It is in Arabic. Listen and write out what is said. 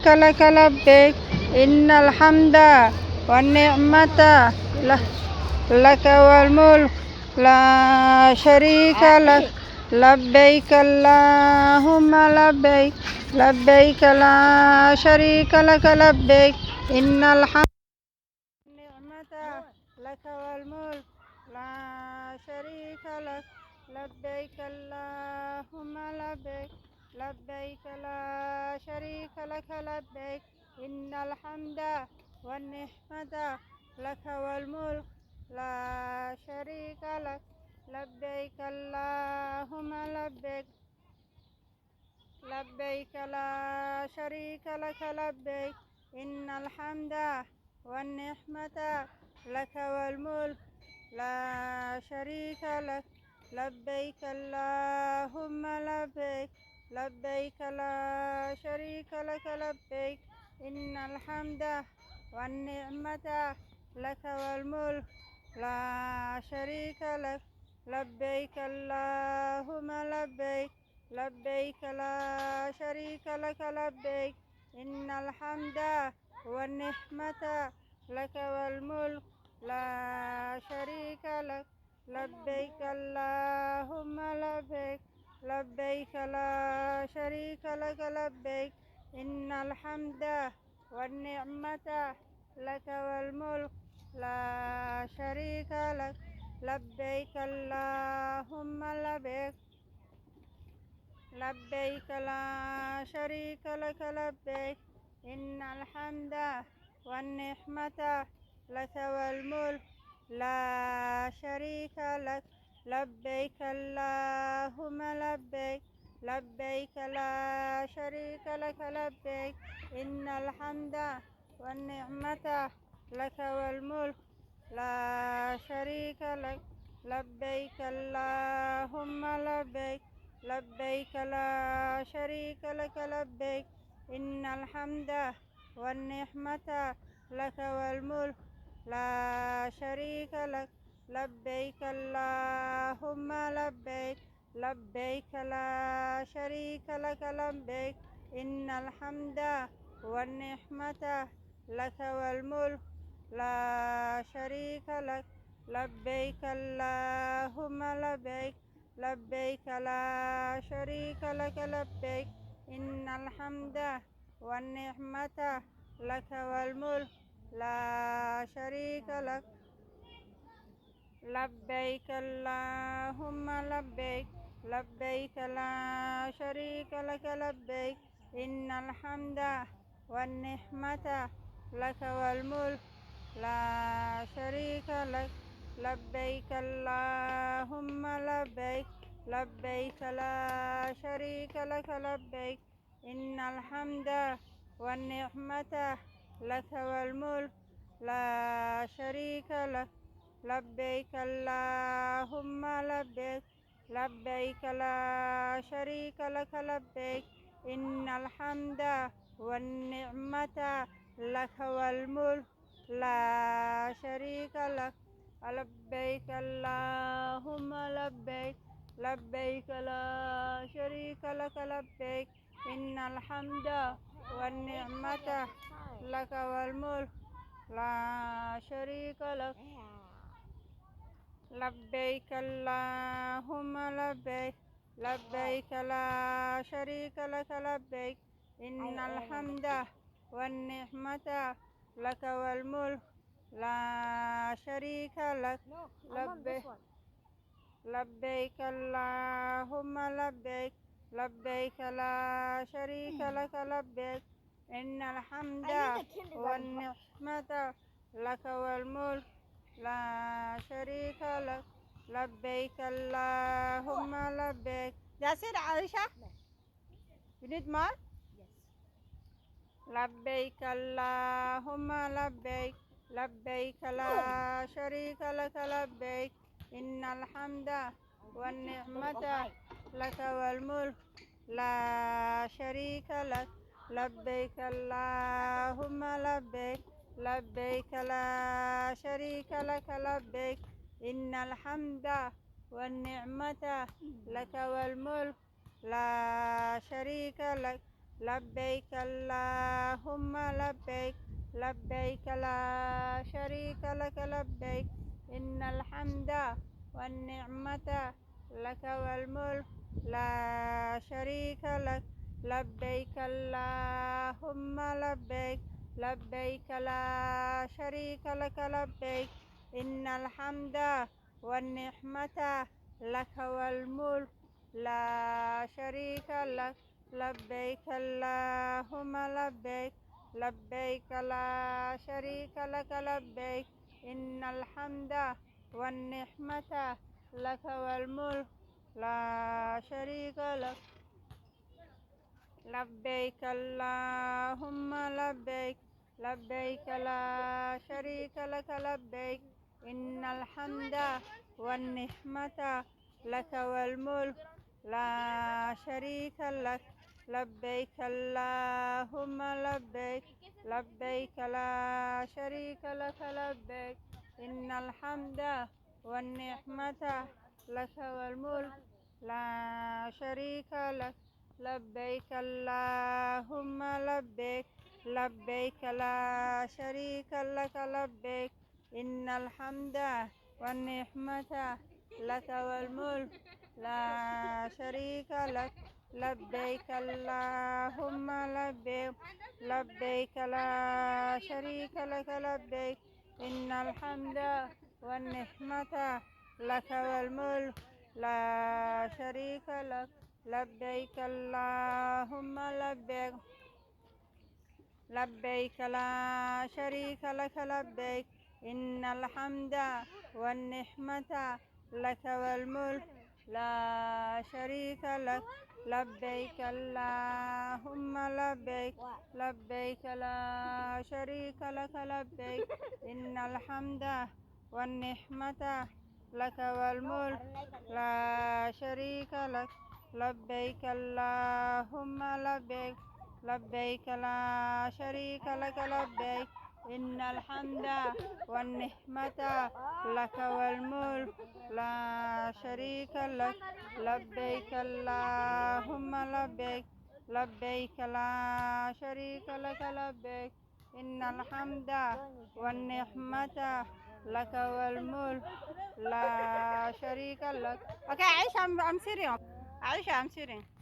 شريك لك لبيك إن الحمد والنعمة لك والملك لا شريك لك لبيك اللهم لبيك لبيك لا شريك لك لبيك إن الحمد والنعمة لك والملك لا شريك لك لبيك اللهم لبيك لبيك لا شريك لك لبيك إن الحمد والنعمة لك والملك لا شريك لك لبيك اللهم لبيك لبيك لا شريك لك لبيك إن الحمد والنعمة لك والملك لا شريك لك لبيك اللهم لبيك لبيك لا شريك لك لبيك إن الحمد والنعمة لك والملك لا شريك لك لبيك اللهم لبيك لبيك لا شريك لك لبيك إن الحمد والنعمة لك والملك لا شريك لك لبيك اللهم لبيك لبيك لا شريك لك لبيك إن الحمد والنعمة لك والملك لا شريك لك لبيك اللهم لبيك لبيك لا شريك لك لبيك إن الحمد والنعمة لك والملك لا شريك لك لبيك اللهم لبيك لبيك لا شريك لك لبيك إن الحمد والنعمة لك والملك لا شريك لك لبيك اللهم لبيك لبيك لا شريك لك لبيك إن الحمد والنعمة لك والملك لا شريك لك لبيك اللهم لبيك لبيك لا شريك لك لبيك إن الحمد والنعمة لك والملك لا شريك لك لبيك اللهم لبيك لبيك لا شريك لك لبيك إن الحمد والنعمة لك والملك لا شريك لك لبيك اللهم لبيك لبيك لا شريك لك لبيك إن الحمد والنعمة لك والملك لا شريك لك لبيك اللهم لبيك لبيك لا شريك لك لبيك إن الحمد والنعمة لك والملك لا شريك لك لبيك اللهم لبيك لبيك لا شريك لك لبيك إن الحمد والنعمة لك والملك لا شريك لك لبيك اللهم لبيك لبيك لا شريك لك لبيك إن الحمد والنعمة لك والملك لا شريك لك لبيك اللهم لبيك لبيك لا شريك لك لبيك إن الحمد والنعمة لك والملك لا شريك لك لبيك لبيك اللهم لبيك لبيك لا شريك لك لبيك إن الحمد والنعمة لك والملك لا شريك لك لبيك اللهم لبيك. That's it, Aisha? You need more? لبيك اللهم لبيك لبيك لا شريك لك لبيك إن الحمد والنعمة لك والملك لا شريك لك لبيك اللهم لبيك لبيك لا شريك لك لبيك إن الحمد والنعمة لك والملك لا شريك لك لبيك اللهم اللهم لبيك لبيك لا شريك لك لبيك إن الحمد والنعمة لك والملك لا شريك لك لبيك اللهم لبيك لبيك لا شريك لك لبيك إن الحمد والنعمة لك والملك لا شريك لك لبيك اللهم لبيك لبيك لا شريك لك لبيك إن الحمد والنعمة لك والملك لا شريك لك لبيك اللهم لبيك لبيك لا شريك لك لبيك إن الحمد والنعمة لك والملك لا شريك لك لبيك اللهم لبيك لبيك لا شريك لك لبيك إن الحمد والنعمة لك والملك لا شريك لك لبيك اللهم لبيك لبيك لا شريك لك لبيك إن الحمد والنعمة لك والملك لا شريك لك لبيك اللهم لبيك لبيك لا شريك لك لبيك إن الحمد والنعمة لك والملك لا شريك لك لبيك اللهم لبيك لبيك لا شريك لك لبيك إن الحمد والنعمة لك والملك لا شريك لك لبيك اللهم لبيك لبيك لا شريك لك لبيك إن الحمد والنعمة لك والملك لا شريك لك لبيك اللهم لبيك لبيك لا شريك لك لبيك إن الحمد والنعمة لك والملك لا شريك لك لبيك اللهم لبيك لبيك لا شريك لك لبيك إن الحمد والنعمة لك والملك لا شريك لك. Okay, Aisha, I'm serious. Aisha, I'm serious.